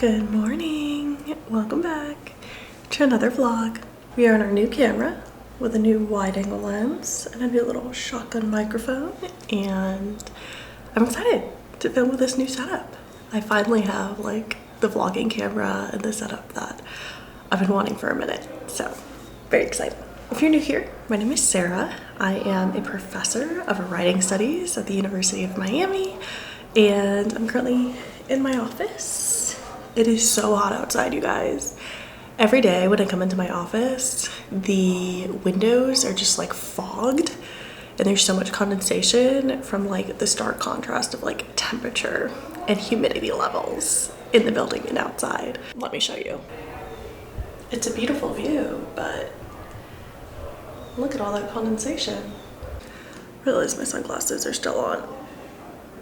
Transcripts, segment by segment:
Good morning. Welcome back to another vlog. We are on our new camera with a new wide angle lens and a new little shotgun microphone, and I'm excited to film with this new setup. I finally have like the vlogging camera and the setup that I've been wanting for a minute, so very excited. If you're new here, my name is Sarah. I am a professor of writing studies at the University of Miami, and I'm currently in my office. It is so hot outside, you guys. Every day when I come into my office, the windows are just like fogged, and there's so much condensation from like the stark contrast of like temperature and humidity levels in the building and outside. Let me show you. It's a beautiful view, but look at all that condensation. I realize my sunglasses are still on.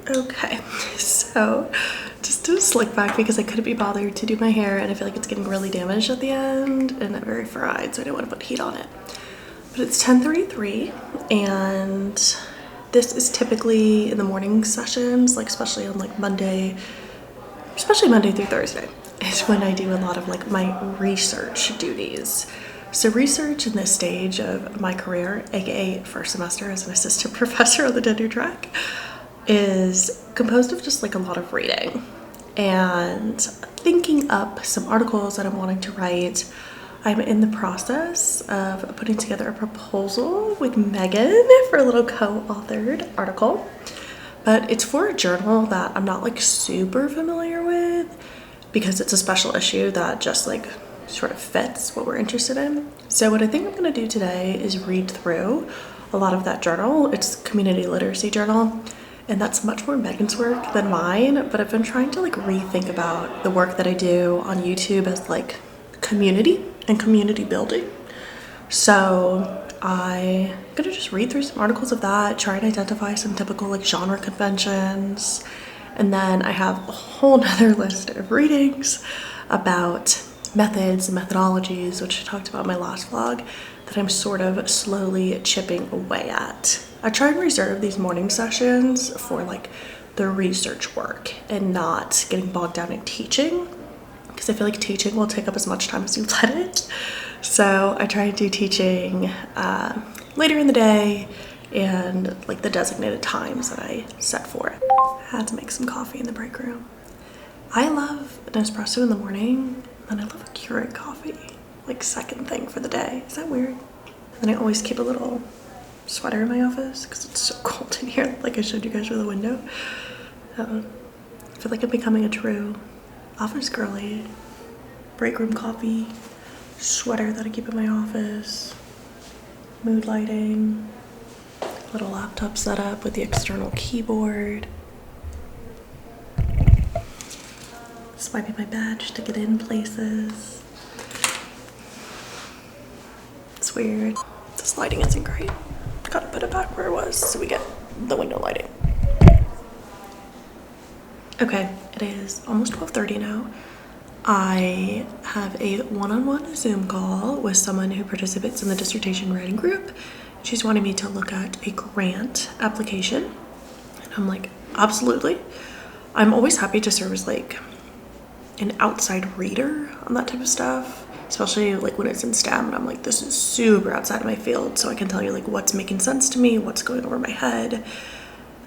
Okay, so just to slick back because I couldn't be bothered to do my hair, and I feel like it's getting really damaged at the end and I'm very fried, so I didn't want to put heat on it. But it's 10:33, and this is typically in the morning sessions, like especially on like Monday, especially Monday through Thursday, is when I do a lot of like my research duties. So research in this stage of my career, aka first semester as an assistant professor on the tenure track, is composed of just like a lot of reading and thinking up some articles that I'm wanting to write. I'm in the process of putting together a proposal with Megan for a little co-authored article, but it's for a journal that I'm not like super familiar with because it's a special issue that just like sort of fits what we're interested in. So what I think I'm going to do today is read through a lot of that journal. It's a community literacy journal, and that's much more Megan's work than mine, but I've been trying to like rethink about the work that I do on YouTube as like community and community building. So I'm gonna just read through some articles of that, try and identify some typical like genre conventions, and then I have a whole nother list of readings about methods and methodologies, which I talked about in my last vlog, that I'm sort of slowly chipping away at. I try and reserve these morning sessions for like the research work and not getting bogged down in teaching, because I feel like teaching will take up as much time as you let it. So I try and do teaching later in the day and like the designated times that I set for it. I had to make some coffee in the break room. I love an espresso in the morning, and I love a Keurig coffee, like second thing for the day. Is that weird? And I always keep a little sweater in my office because it's so cold in here, like I showed you guys through the window. I feel like I'm becoming a true office girly. Break room coffee, sweater that I keep in my office, mood lighting, little laptop setup with the external keyboard. This might be my badge to get in places. It's weird. This lighting isn't great. Gotta put it back where it was so we get the window lighting. Okay, it is almost 12:30 now. I have a one-on-one Zoom call with someone who participates in the dissertation writing group. She's wanting me to look at a grant application, and I'm like, absolutely. I'm always happy to serve as like an outside reader on that type of stuff, especially like when it's in STEM, and I'm like, this is super outside of my field, so I can tell you like what's making sense to me, what's going over my head.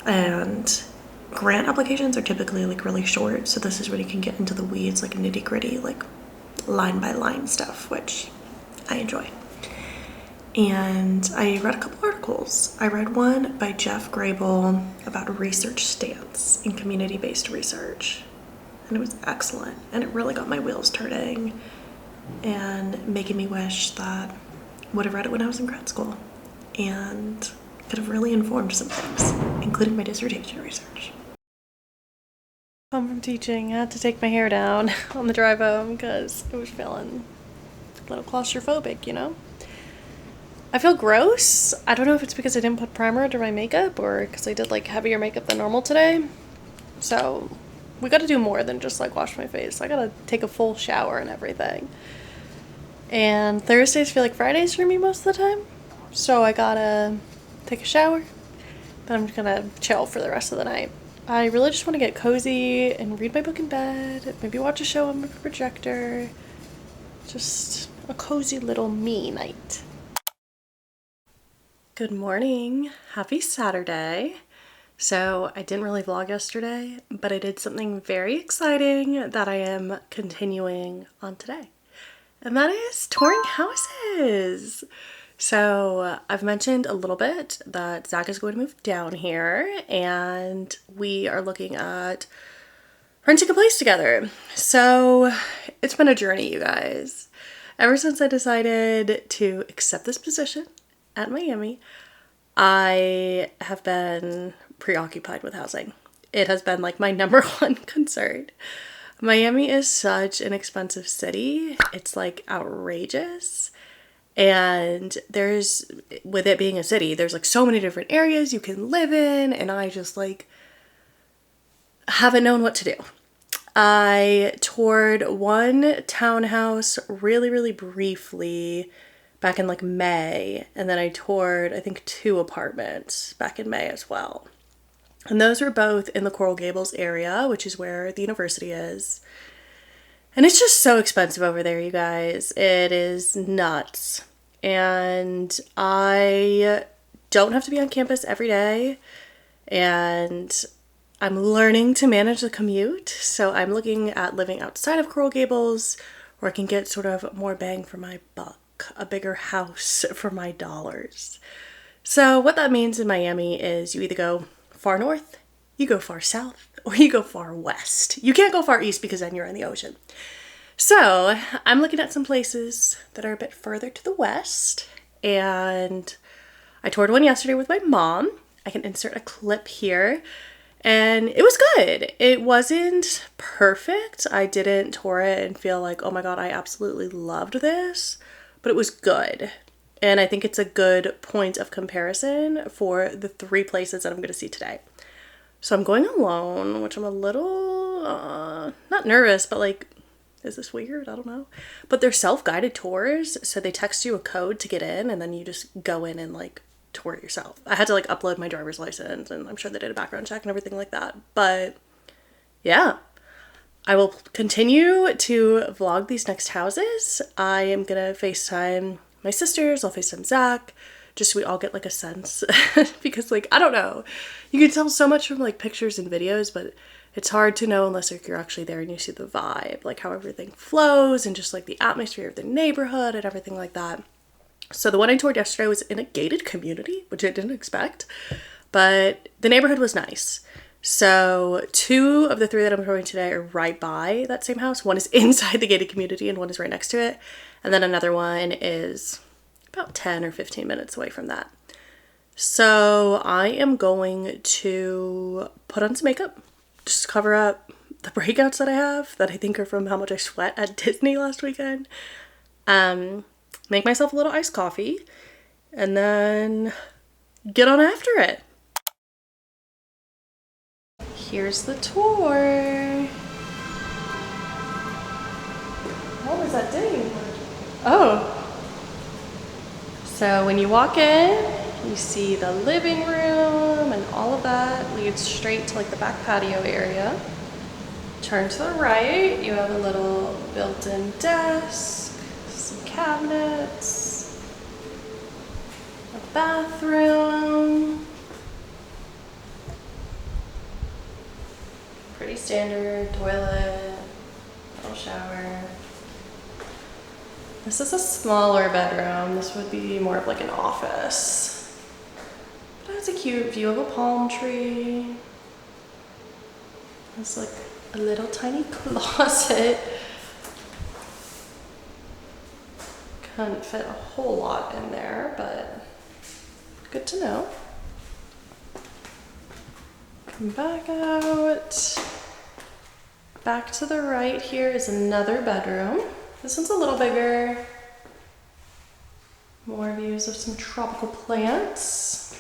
And grant applications are typically like really short, so this is when you can get into the weeds, like nitty gritty, like line by line stuff, which I enjoy. And I read a couple articles. I read one by Jeff Grable about a research stance in community-based research, and it was excellent, and it really got my wheels turning and making me wish that I would have read it when I was in grad school and could have really informed some things, including my dissertation research. Home from teaching, I had to take my hair down on the drive home because I was feeling a little claustrophobic, you know? I feel gross. I don't know if it's because I didn't put primer under my makeup or because I did like heavier makeup than normal today. So we gotta do more than just like wash my face. I gotta take a full shower and everything. And Thursdays feel like Fridays for me most of the time. So I gotta take a shower. Then I'm just gonna chill for the rest of the night. I really just want to get cozy and read my book in bed, maybe watch a show on my projector. Just a cozy little me night. Good morning. Happy Saturday. So I didn't really vlog yesterday, but I did something very exciting that I am continuing on today. And that is touring houses. So I've mentioned a little bit that Zach is going to move down here and we are looking at renting a place together. So it's been a journey, you guys. Ever since I decided to accept this position at Miami, I have been preoccupied with housing. It has been like my number one concern. Miami is such an expensive city. It's like outrageous. And there's, with it being a city, there's like so many different areas you can live in, and I just like haven't known what to do. I toured one townhouse really briefly back in like May, and then I toured I think 2 apartments back in May as well. And those were both in the Coral Gables area, which is where the university is. And it's just so expensive over there, you guys. It is nuts. And I don't have to be on campus every day. And I'm learning to manage the commute. So I'm looking at living outside of Coral Gables where I can get sort of more bang for my buck, a bigger house for my dollars. So what that means in Miami is you either go far north, you go far south, or you go far west. You can't go far east because then you're in the ocean. So I'm looking at some places that are a bit further to the west, and I toured one yesterday with my mom. I can insert a clip here, and it was good. It wasn't perfect. I didn't tour it and feel like, oh my God, I absolutely loved this, but it was good. And I think it's a good point of comparison for the 3 places that I'm going to see today. So I'm going alone, which I'm a little, not nervous, but like, is this weird? I don't know. But they're self-guided tours. So they text you a code to get in, and then you just go in and like tour it yourself. I had to like upload my driver's license, and I'm sure they did a background check and everything like that. But yeah, I will continue to vlog these next houses. I am going to FaceTime my sisters. I'll FaceTime Zach, just so we all get like a sense. Because like, I don't know, you can tell so much from like pictures and videos, but it's hard to know unless like you're actually there and you see the vibe, like how everything flows and just like the atmosphere of the neighborhood and everything like that. So the one I toured yesterday was in a gated community, which I didn't expect, but the neighborhood was nice. So 2 of the 3 that I'm touring today are right by that same house. One is inside the gated community and one is right next to it. And then another one is about 10 or 15 minutes away from that. So I am going to put on some makeup, just cover up the breakouts that I have that I think are from how much I sweat at Disney last weekend. Make myself a little iced coffee and then get on after it. Here's the tour. What was that ding? Oh. So when you walk in, you see the living room, and all of that leads straight to like the back patio area. Turn to the right, you have a little built-in desk, some cabinets, a bathroom. Pretty standard toilet, little shower. This is a smaller bedroom. This would be more of like an office. But it has a cute view of a palm tree. It's like a little tiny closet. Couldn't fit a whole lot in there, but good to know. Come back out. Back to the right here is another bedroom. This one's a little bigger. More views of some tropical plants.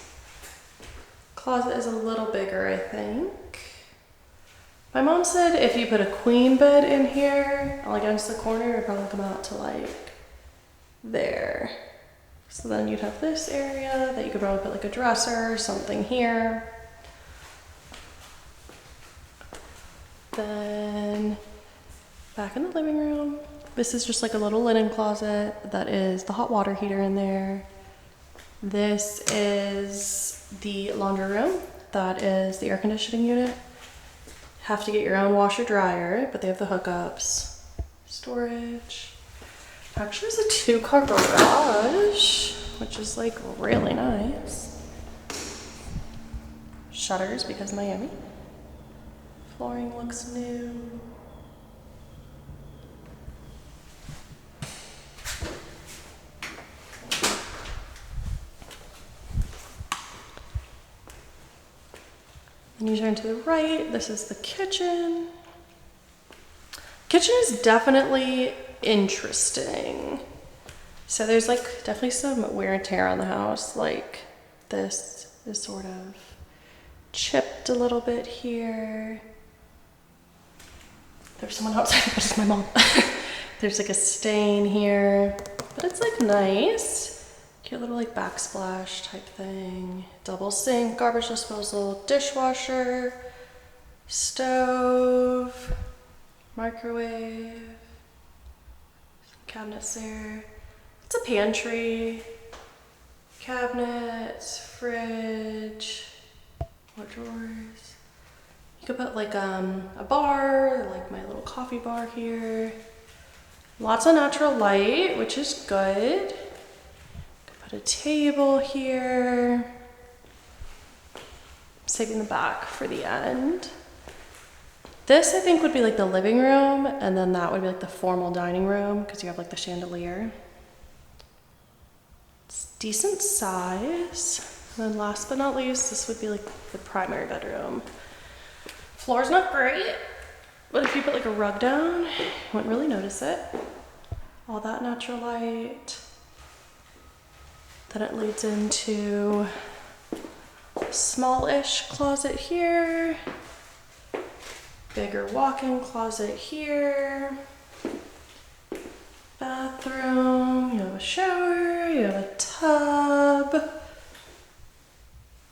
Closet is a little bigger, I think. My mom said if you put a queen bed in here, all against the corner, it would probably come out to like there. So then you'd have this area that you could probably put like a dresser or something here. Then back in the living room, this is just like a little linen closet. That is the hot water heater in there. This is the laundry room. That is the air conditioning unit. Have to get your own washer dryer, but they have the hookups. Storage. Actually, it's a 2-car garage, which is like really nice. Shutters because Miami. Flooring looks new. Then you turn to the right, this is the kitchen. Kitchen is definitely interesting. So there's like definitely some wear and tear on the house. Like this is sort of chipped a little bit here. There's someone outside, but it's my mom. There's like a stain here, but it's like nice. Cute little like backsplash type thing. Double sink, garbage disposal, dishwasher, stove, microwave, some cabinets there. It's a pantry, cabinets, fridge, more drawers. You could put like a bar, like my little coffee bar here. Lots of natural light, which is good. Put a table here. Saving the back for the end. This I think would be like the living room, and then that would be like the formal dining room because you have like the chandelier. It's decent size. And then last but not least, this would be like the primary bedroom. Floor's not great, but if you put like a rug down, you wouldn't really notice it. All that natural light. Then it leads into a smallish closet here. Bigger walk-in closet here. Bathroom, you have a shower, you have a tub.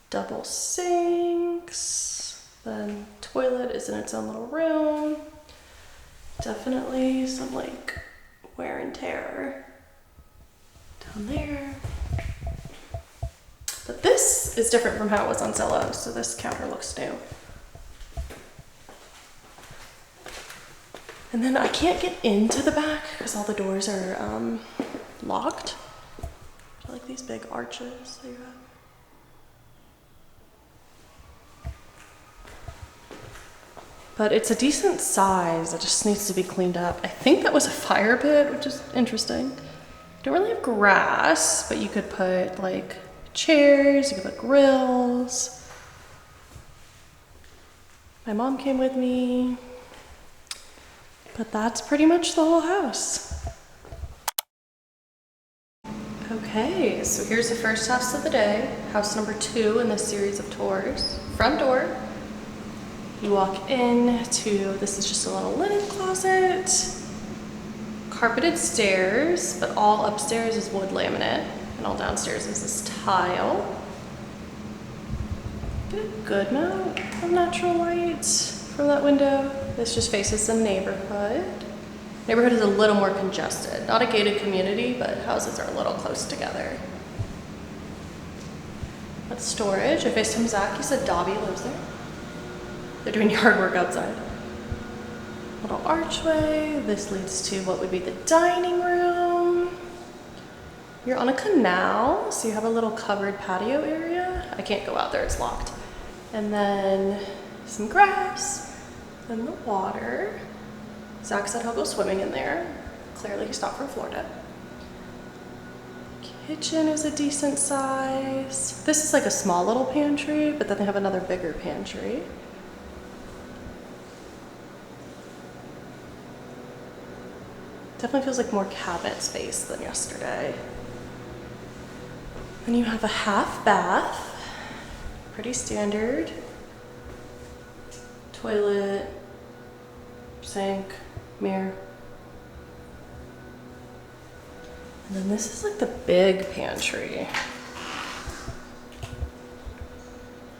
Double sinks. Then toilet is in its own little room. Definitely some like wear and tear down there. But this is different from how it was on Zillow, so this counter looks new. And then I can't get into the back because all the doors are locked. I like these big arches that you have. But it's a decent size. It just needs to be cleaned up. I think that was a fire pit, which is interesting. Don't really have grass, but you could put like chairs, you could put grills. My mom came with me. But that's pretty much the whole house. Okay, so here's the first house of the day. House number 2 in this series of tours. Front door. You walk in to, this is just a little linen closet. Carpeted stairs, but all upstairs is wood laminate, and all downstairs is this tile. Get a good amount of natural light from that window. This just faces the neighborhood. Neighborhood is a little more congested. Not a gated community, but houses are a little close together. That's storage. I FaceTimed Zach. He said Dobby lives there. They're doing yard work outside. Little archway. This leads to what would be the dining room. You're on a canal, so you have a little covered patio area. I can't go out there, it's locked. And then some grass, then the water. Zach said he'll go swimming in there. Clearly he stopped for Florida. Kitchen is a decent size. This is like a small little pantry, but then they have another bigger pantry. Definitely feels like more cabinet space than yesterday. Then you have a half bath, pretty standard. Toilet, sink, mirror. And then this is like the big pantry.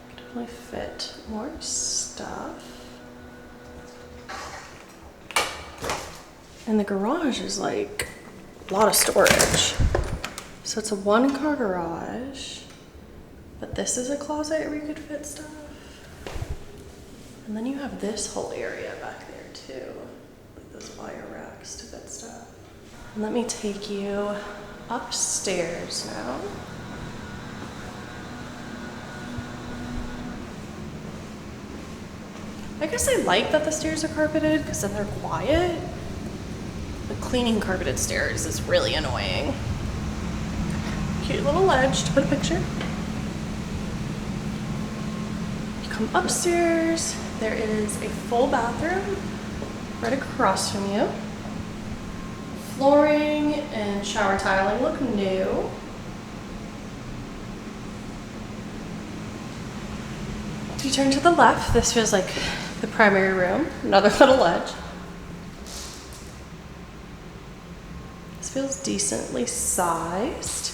Could definitely fit more stuff. And the garage is like a lot of storage. So it's a 1-car garage, but this is a closet where you could fit stuff. And then you have this whole area back there too, like those wire racks to fit stuff. And let me take you upstairs now. I guess I like that the stairs are carpeted because then they're quiet. But cleaning carpeted stairs is really annoying. Cute little ledge to put a picture. You come upstairs, there is a full bathroom right across from you. Flooring and shower tiling look new. If you turn to the left, this feels like the primary room, another little ledge. This feels decently sized.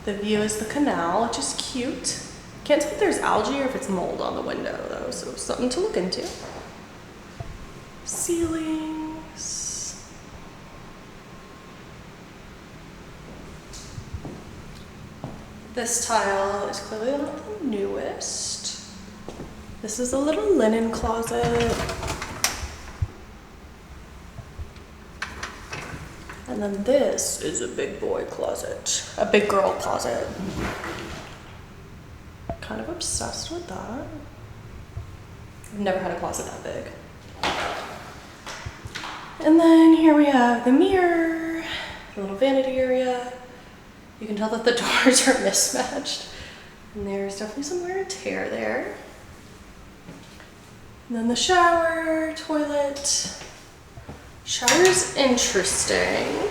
The view is the canal, which is cute. Can't tell if there's algae or if it's mold on the window though, so something to look into. Ceilings. This tile is clearly not the newest. This is a little linen closet. And then this is a big boy closet, a big girl closet. Kind of obsessed with that. I've never had a closet that big. And then here we have the mirror, the little vanity area. You can tell that the doors are mismatched. And there's definitely some wear and tear there. And then the shower, toilet. Shower's interesting.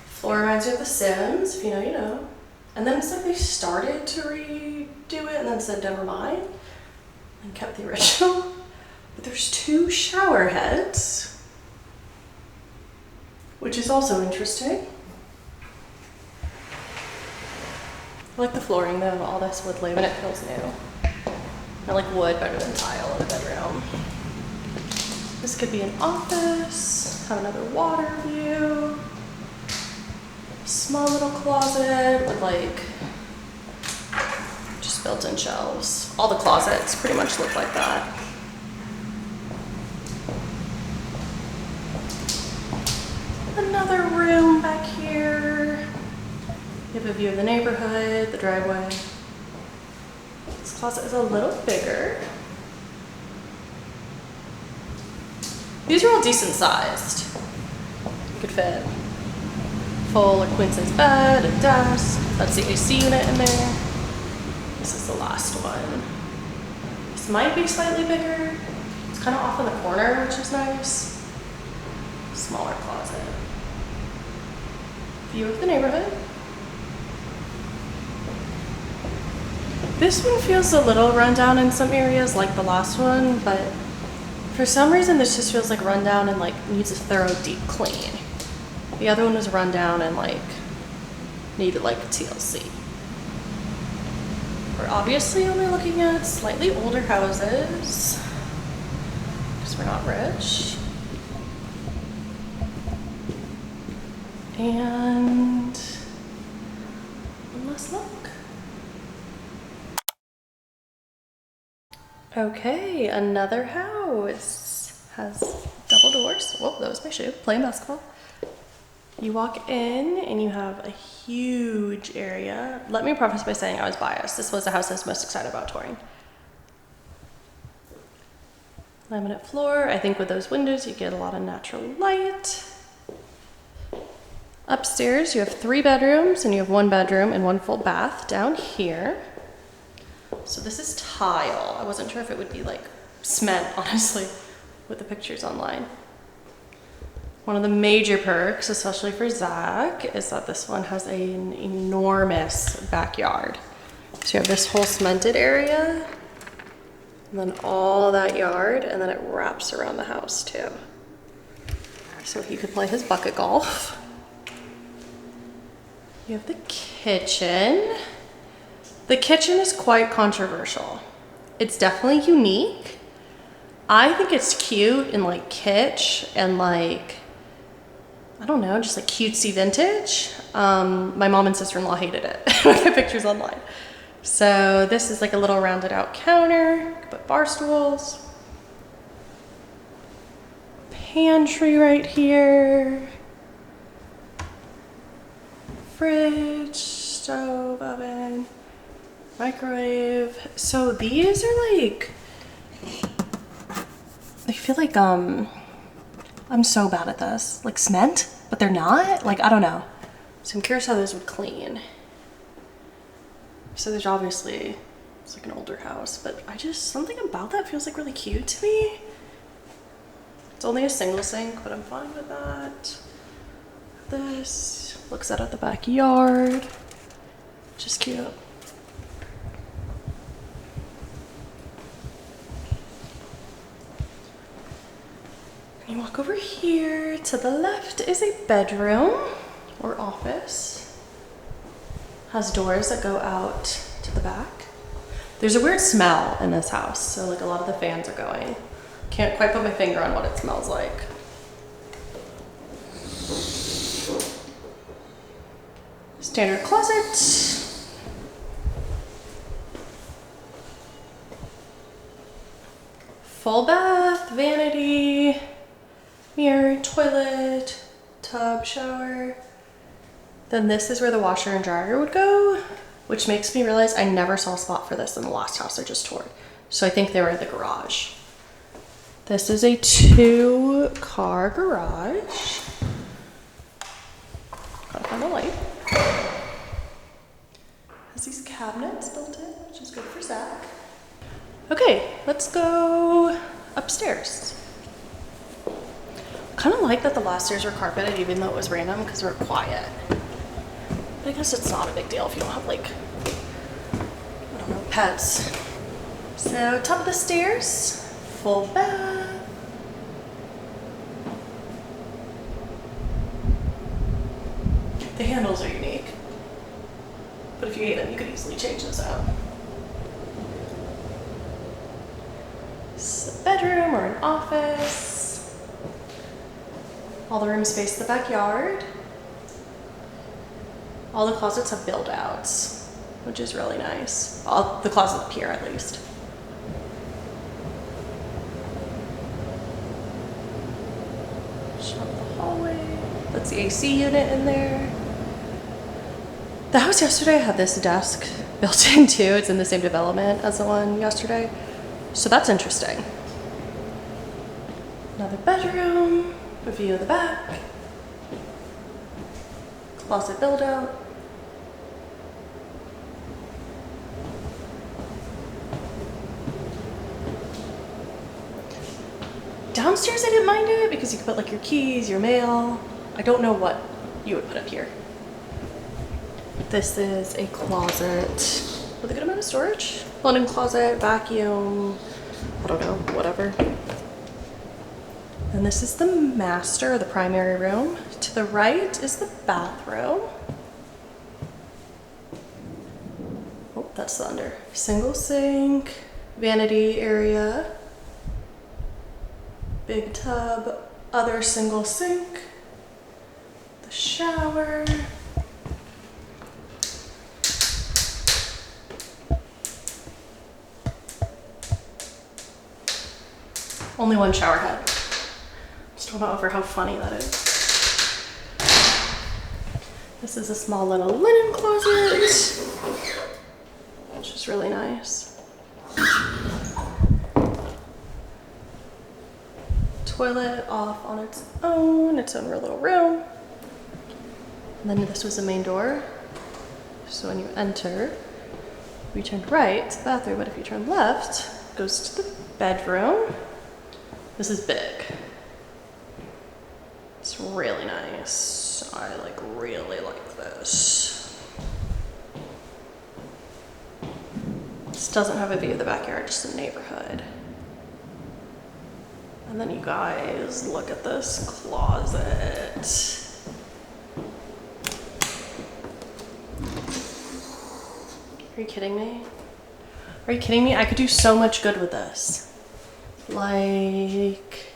Floor reminds me of The Sims, if you know, you know. And then it's like they started to redo it and then said never mind and kept the original. But there's 2 shower heads, which is also interesting. I like the flooring though, all this wood laminate feels new. I like wood better than tile in a bedroom. This could be an office, have another water view. Small little closet with like just built-in shelves. All the closets pretty much look like that. Another room back here. You have a view of the neighborhood, the driveway. This closet is a little bigger. These are all decent sized. You could fit full or queen size bed, a desk. That's the AC unit in there. This is the last one. This might be slightly bigger. It's kind of off in the corner, which is nice. Smaller closet. View of the neighborhood. This one feels a little rundown in some areas, like the last one, but for some reason this just feels like rundown and like needs a thorough deep clean. The other one was rundown and like needed like TLC. We're obviously only looking at slightly older houses because we're not rich. And one last look. Okay, another house. Has double doors. Whoa, that was my shoe. Playing basketball. You walk in and you have a huge area. Let me preface by saying I was biased. This was the house I was most excited about touring. Laminate floor. I think with those windows you get a lot of natural light. Upstairs you have 3 bedrooms and you have 1 bedroom and 1 full bath down here. So this is tile. I wasn't sure if it would be like cement, honestly, with the pictures online. One of the major perks, especially for Zach, is that this one has an enormous backyard. So you have this whole cemented area, and then all that yard, and then it wraps around the house too. So he could play his bucket golf. You have the kitchen. The kitchen is quite controversial. It's definitely unique. I think it's cute and like kitsch and like I don't know, just like cutesy vintage. My mom and sister-in-law hated it when I got pictures online. So this is like a little rounded out counter, put bar stools. Pantry right here. Fridge, stove, oven, microwave. So these are like, I feel like I'm so bad at this. Like cement, but they're not. Like, I don't know. So I'm curious how those would clean. So there's obviously, it's like an older house, but something about that feels like really cute to me. It's only a single sink, but I'm fine with that. This looks out at the backyard, just cute. And you walk over here, to the left is a bedroom or office. Has doors that go out to the back. There's a weird smell in this house, so like a lot of the fans are going. Can't quite put my finger on what it smells like. Standard closet. Full bath, vanity, mirror, toilet, tub, shower. Then this is where the washer and dryer would go, which makes me realize I never saw a spot for this in the last house I just toured. So I think they were in the garage. This is a 2-car garage. Gotta find the light. Has these cabinets built in, which is good for Zach. Okay, let's go upstairs. Kind of like that the last stairs were carpeted, even though it was random, because we're quiet. But I guess it's not a big deal if you don't have, like, I don't know, pets. So top of the stairs, full bath. The handles are unique, but if you hate them, you could easily change those out. It's a bedroom or an office. All the rooms face the backyard. All the closets have build outs, which is really nice. All the closets up here, at least. Shut the hallway. That's the AC unit in there. The house yesterday had this desk built in too. It's in the same development as the one yesterday. So that's interesting. Another bedroom, a view of the back. Closet build out. Downstairs I didn't mind it because you could put like your keys, your mail. I don't know what you would put up here. This is a closet with a good amount of storage. Linen closet, vacuum, I don't know, whatever. And this is the master, the primary room. To the right is the bathroom. Oh, that's the under. Single sink, vanity area, big tub, other single sink, the shower. Only one shower head. Still not over how funny that is. This is a small little linen closet, which is really nice. Toilet off on its own little room. And then this was the main door. So when you enter, if you turn right, it's the bathroom, but if you turn left, it goes to the bedroom. This is big. It's really nice. I really like this. This doesn't have a view of the backyard, just the neighborhood. And then you guys look at this closet. Are you kidding me? Are you kidding me? I could do so much good with this. Like,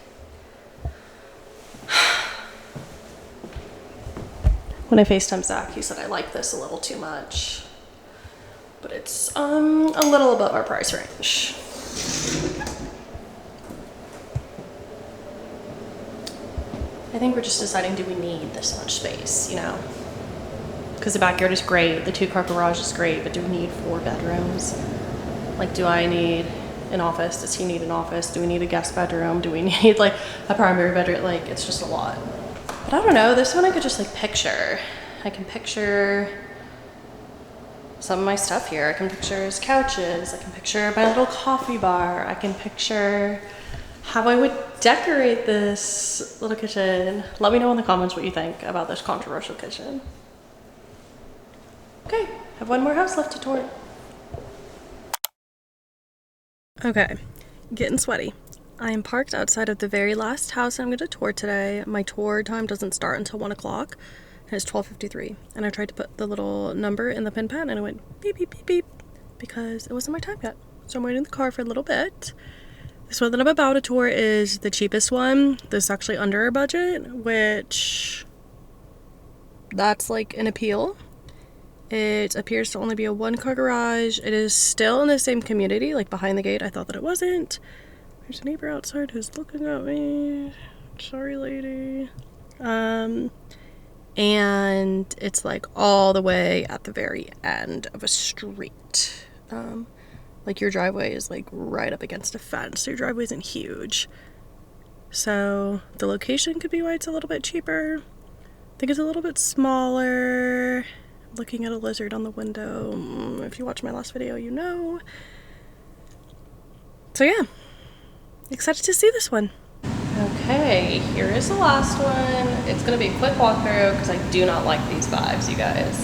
When I FaceTime Zach, he said I like this a little too much, but it's a little above our price range. I think we're just deciding, do we need this much space, you know? Because the backyard is great, the 2-car garage is great, but do we need 4 bedrooms? Like, do I need an office? Does he need an office? Do we need a guest bedroom? Do we need like a primary bedroom? Like, it's just a lot. But I don't know, this one I could just like picture. I can picture some of my stuff here. I can picture his couches. I can picture my little coffee bar. I can picture how I would decorate this little kitchen. Let me know in the comments what you think about this controversial kitchen. Okay, I have one more house left to tour. Okay, getting sweaty. I am parked outside of the very last house I'm going to tour today. My tour time doesn't start until 1 o'clock, and it's 12:53. And I tried to put the little number in the pin pad, and it went beep, beep, beep, beep, because it wasn't my time yet. So I'm waiting in the car for a little bit. This one that I'm about to tour is the cheapest one. This is actually under our budget, which that's like an appeal. It appears to only be a 1-car garage. It is still in the same community, like behind the gate. I thought that it wasn't. There's a neighbor outside who's looking at me. Sorry, lady. And it's like all the way at the very end of a street. Like your driveway is like right up against a fence. Your driveway isn't huge. So the location could be why it's a little bit cheaper. I think it's a little bit smaller. Looking at a lizard on the window. If you watch my last video, you know. So yeah, excited to see this one. Okay, here is the last one. It's gonna be a quick walkthrough because I do not like these vibes, you guys.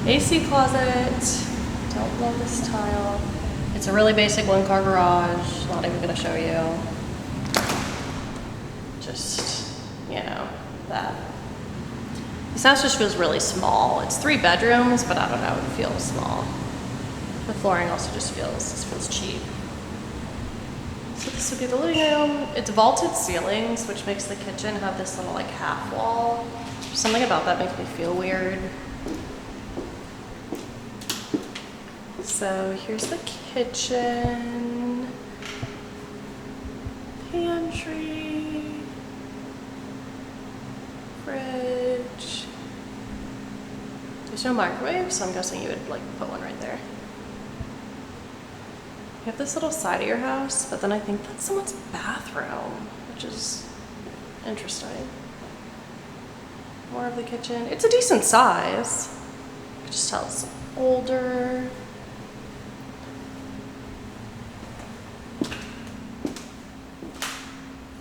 AC closet. Don't love this tile. It's a really basic 1-car garage. Not even gonna show you. Just, you know, that. This house just feels really small. It's 3 bedrooms, but I don't know, it feels small. The flooring also just feels cheap. So this would be the living room. It's vaulted ceilings, which makes the kitchen have this little like half wall. Something about that makes me feel weird. So here's the kitchen, pantry, fridge. There's no microwave, so I'm guessing you would like put one right there. You have this little side of your house, but then I think that's someone's bathroom, which is interesting. More of the kitchen. It's a decent size. You can just tell it's older.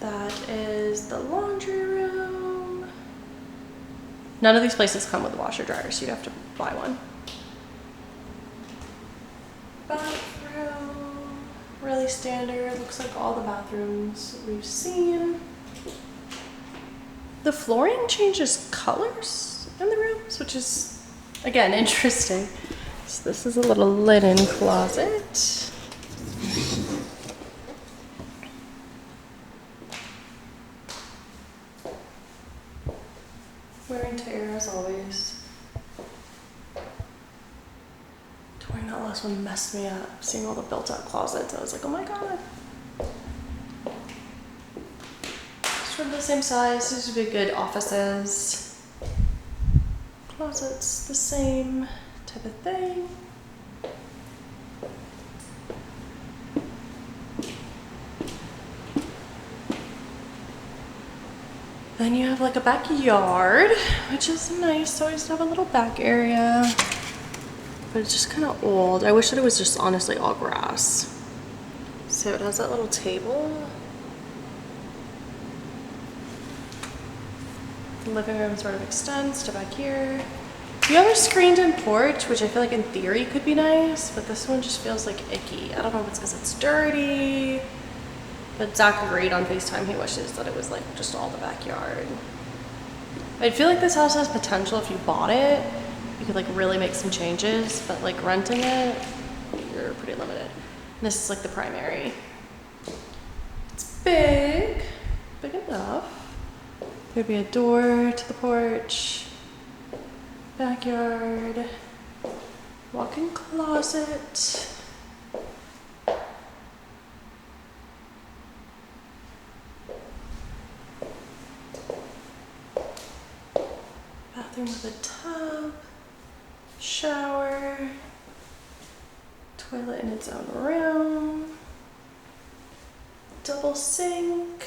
That is the laundry room. None of these places come with a washer dryer, so you'd have to buy one. Bathroom, really standard. Looks like all the bathrooms we've seen. The flooring changes colors in the rooms, which is, again, interesting. So this is a little linen closet. Wear and tear as always. Touring that last one messed me up. Seeing all the built out closets, I was like, oh my god. Just from the same size, these would be good offices. Closets, the same type of thing. Then you have like a backyard, which is nice. Always to have a little back area, but it's just kind of old. I wish that it was just honestly all grass. So it has that little table. The living room sort of extends to back here. You have a screened in porch, which I feel like in theory could be nice, but this one just feels like icky. I don't know if it's because it's dirty. But Zach agreed on FaceTime, he wishes that it was like just all the backyard. I feel like this house has potential if you bought it. You could like really make some changes, but like renting it, you're pretty limited. And this is like the primary. It's big enough. There'd be a door to the porch. backyard, walk-in closet. Bathroom with a tub, shower, toilet in its own room, double sink,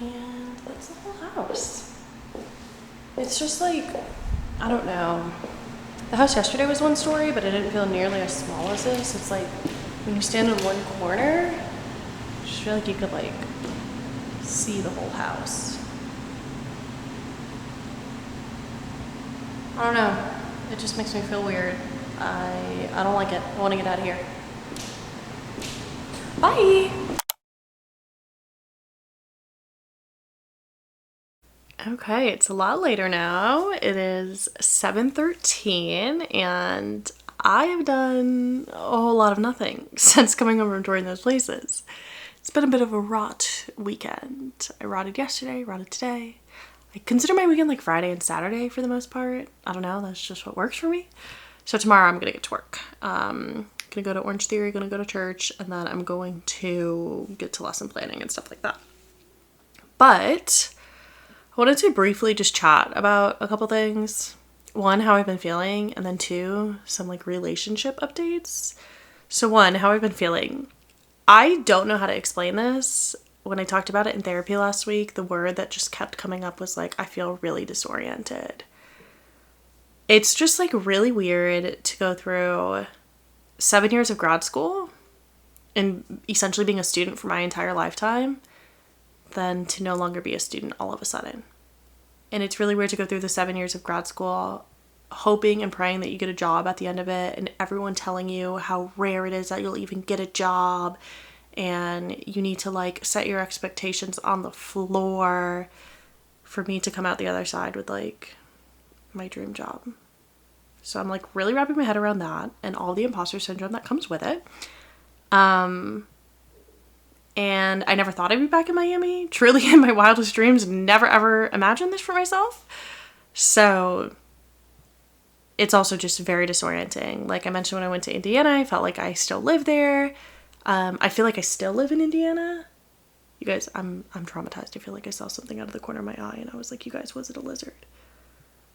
and that's the whole house. It's just like, I don't know. The house yesterday was one story, but it didn't feel nearly as small as this. It's like, when you stand in one corner, I just feel like you could like see the whole house. I don't know. It just makes me feel weird. I don't like it. I want to get out of here. Bye! Okay, it's a lot later now. It is 7:13 and I have done a whole lot of nothing since coming over and touring those places. It's been a bit of a rot weekend. I rotted yesterday, rotted today. I consider my weekend like Friday and Saturday for the most part. I don't know, that's just what works for me. So tomorrow I'm gonna get to work. Gonna go to Orange Theory, gonna go to church, and then I'm going to get to lesson planning and stuff like that. But I wanted to briefly just chat about a couple things. One, how I've been feeling, and then two, some like relationship updates. So one, how I've been feeling. I don't know how to explain this. When I talked about it in therapy last week, the word that just kept coming up was like, I feel really disoriented. It's just like really weird to go through 7 years of grad school and essentially being a student for my entire lifetime, than to no longer be a student all of a sudden. And it's really weird to go through the 7 years of grad school hoping and praying that you get a job at the end of it, and everyone telling you how rare it is that you'll even get a job, and you need to like set your expectations on the floor for me to come out the other side with like my dream job. So I'm like really wrapping my head around that and all the imposter syndrome that comes with it. And I never thought I'd be back in Miami. Truly, in my wildest dreams, never ever imagined this for myself. So it's also just very disorienting. Like I mentioned, when I went to Indiana, I felt like I still live there. I feel like I still live in Indiana. You guys, I'm traumatized. I feel like I saw something out of the corner of my eye and I was like, you guys, was it a lizard?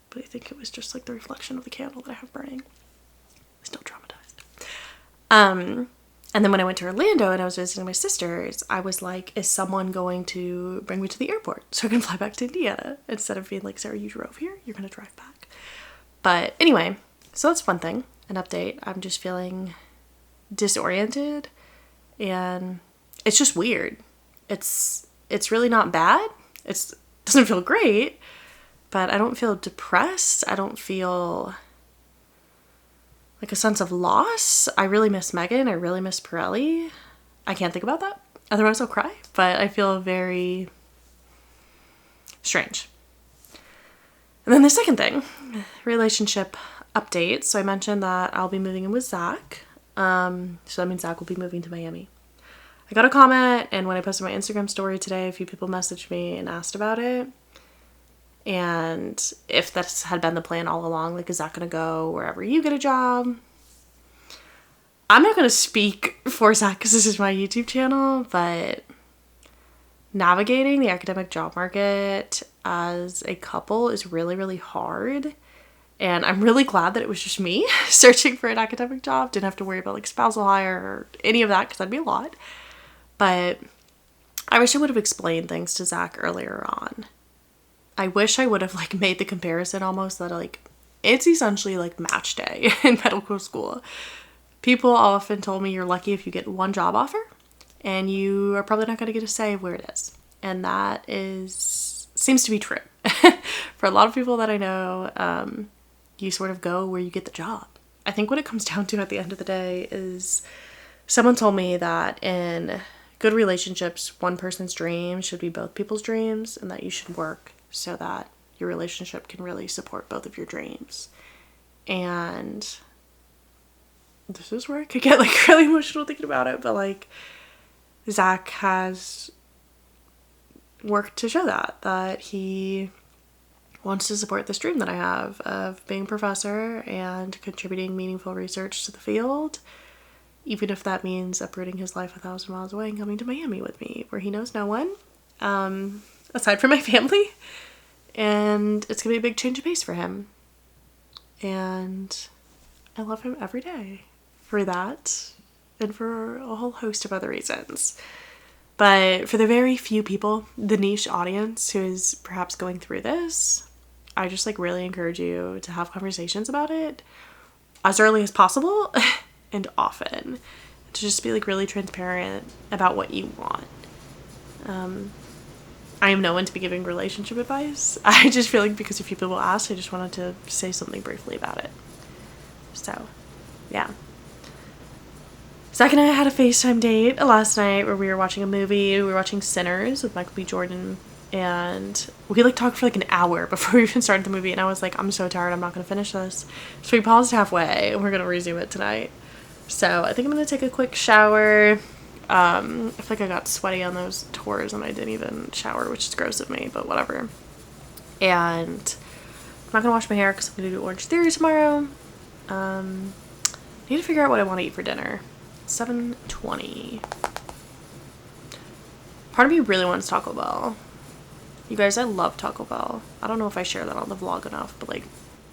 But I think it was just like the reflection of the candle that I have burning. I'm still traumatized. And then when I went to Orlando and I was visiting my sisters, I was like, is someone going to bring me to the airport so I can fly back to Indiana? Instead of being like, Sarah, you drove here, you're going to drive back. But anyway, so that's one thing, an update. I'm just feeling disoriented and it's just weird. It's really not bad. It doesn't feel great, but I don't feel depressed. I don't feel like a sense of loss. I really miss Megan. I really miss Pirelli. I can't think about that. Otherwise I'll cry. But I feel very strange. And then the second thing, relationship updates. So I mentioned that I'll be moving in with Zach. So that means Zach will be moving to Miami. I got a comment, and when I posted my Instagram story today, a few people messaged me and asked about it. And if this had been the plan all along, like, is Zach gonna go wherever you get a job? I'm not gonna speak for Zach because this is my YouTube channel, but navigating the academic job market as a couple is really, really hard. And I'm really glad that it was just me searching for an academic job. Didn't have to worry about like spousal hire or any of that because that'd be a lot. But I wish I would have explained things to Zach earlier on. I wish I would have like made the comparison almost that like it's essentially like match day in medical school. People often told me you're lucky if you get one job offer and you are probably not going to get a say of where it is. And that seems to be true. For a lot of people that I know, you sort of go where you get the job. I think what it comes down to at the end of the day is someone told me that in good relationships, one person's dream should be both people's dreams, and that you should work so that your relationship can really support both of your dreams. And this is where I could get like really emotional thinking about it, but like Zach has worked to show that he wants to support this dream that I have of being a professor and contributing meaningful research to the field, even if that means uprooting his life 1,000 miles away and coming to Miami with me, where he knows no one, aside from my family. And it's gonna be a big change of pace for him. And I love him every day for that and for a whole host of other reasons. But for the very few people, the niche audience who is perhaps going through this, I just like really encourage you to have conversations about it as early as possible and often, to just be like really transparent about what you want. I am no one to be giving relationship advice. I just feel like because a few people asked, I just wanted to say something briefly about it. So, yeah. Zach and I had a FaceTime date last night where we were watching a movie. We were watching Sinners with Michael B. Jordan. And we like talked for like an hour before we even started the movie. And I was like, I'm so tired. I'm not going to finish this. So we paused halfway and we're going to resume it tonight. So I think I'm going to take a quick shower. I feel like I got sweaty on those tours and I didn't even shower, which is gross of me, but whatever. And I'm not going to wash my hair because I'm going to do Orange Theory tomorrow. I need to figure out what I want to eat for dinner. 7:20. Part of me really wants Taco Bell. You guys, I love Taco Bell. I don't know if I share that on the vlog enough, but like,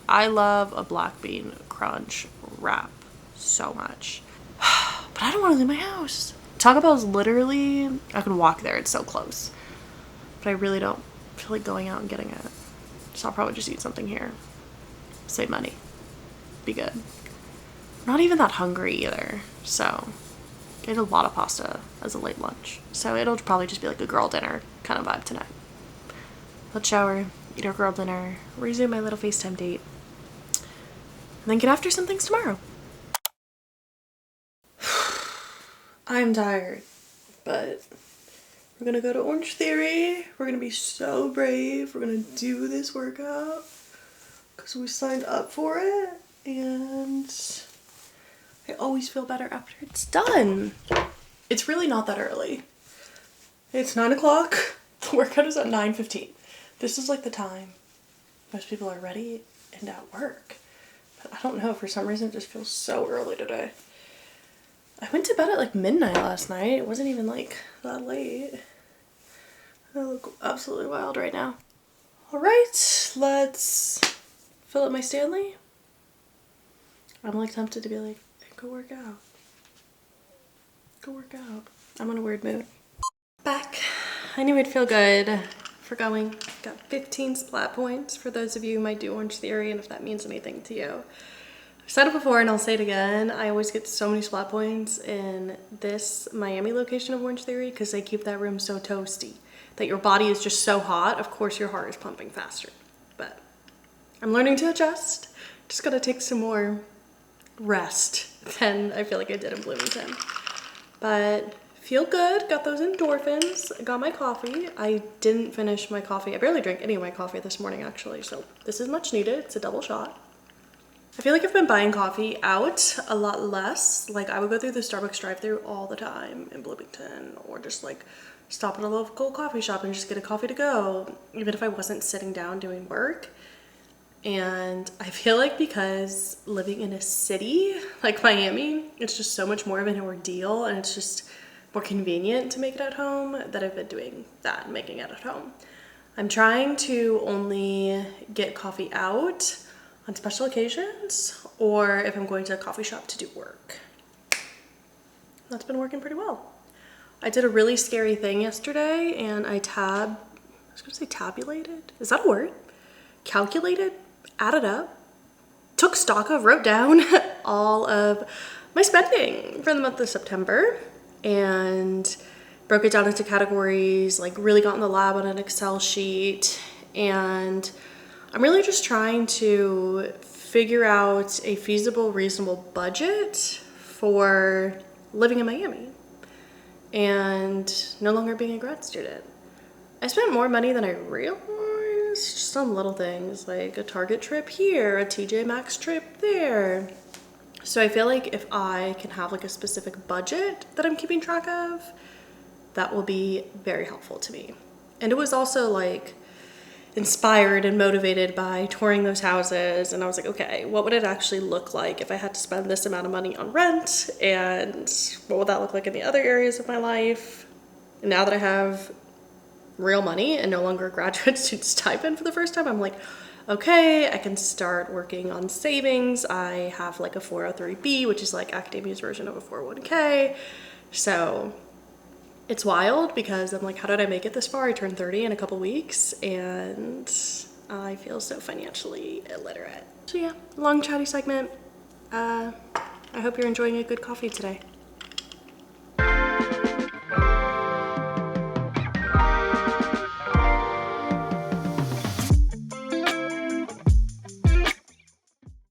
I love a black bean crunch wrap so much. But I don't want to leave my house. Taco Bell is literally, I can walk there, it's so close. But I really don't feel like going out and getting it. So I'll probably just eat something here. Save money. Be good. I'm not even that hungry either. So I ate a lot of pasta as a late lunch. So it'll probably just be like a girl dinner kind of vibe tonight. Let's shower, eat our girl dinner, resume my little FaceTime date, and then get after some things tomorrow. I'm tired, but we're gonna go to Orange Theory. We're gonna be so brave. We're gonna do this workout because we signed up for it, and I always feel better after it's done. It's really not that early. It's 9 o'clock. The workout is at 9:15. This is like the time most people are ready and at work. But I don't know, for some reason it just feels so early today. I went to bed at like midnight last night. It wasn't even like that late. I look absolutely wild right now. All right, let's fill up my Stanley. I'm like tempted to be like, hey, go work out. Go work out. I'm in a weird mood. Back. I knew I'd feel good for going. Got 15 splat points for those of you who might do Orange Theory and if that means anything to you. I've said it before and I'll say it again. I always get so many splat points in this Miami location of Orange Theory because they keep that room so toasty that your body is just so hot. Of course your heart is pumping faster, but I'm learning to adjust. Just gotta take some more rest than I feel like I did in Bloomington. But feel good, got those endorphins, got my coffee. I didn't finish my coffee. I barely drank any of my coffee this morning actually, so this is much needed. It's a double shot. I feel like I've been buying coffee out a lot less. Like I would go through the Starbucks drive-thru all the time in Bloomington, or just like stop at a local coffee shop and just get a coffee to go, even if I wasn't sitting down doing work. And I feel like because living in a city like Miami, it's just so much more of an ordeal and it's just more convenient to make it at home that I've been doing that, making it at home. I'm trying to only get coffee out on special occasions or if I'm going to a coffee shop to do work. That's been working pretty well. I did a really scary thing yesterday and I was gonna say tabulated. Is that a word? Calculated, added up, took stock of, wrote down all of my spending for the month of September and broke it down into categories, like really got in the lab on an Excel sheet. And I'm really just trying to figure out a feasible, reasonable budget for living in Miami and no longer being a grad student. I spent more money than I realized, just on little things like a Target trip here, a TJ Maxx trip there. So I feel like if I can have like a specific budget that I'm keeping track of, that will be very helpful to me. And it was also like inspired and motivated by touring those houses, and I was like, okay, what would it actually look like if I had to spend this amount of money on rent, and what would that look like in the other areas of my life? And now that I have real money and no longer a graduate student stipend for the first time, I'm like, okay, I can start working on savings. I have like a 403b, which is like academia's version of a 401k. So it's wild because I'm like, how did I make it this far? I turned 30 in a couple weeks and I feel so financially illiterate. So yeah, long chatty segment. I hope you're enjoying a good coffee today.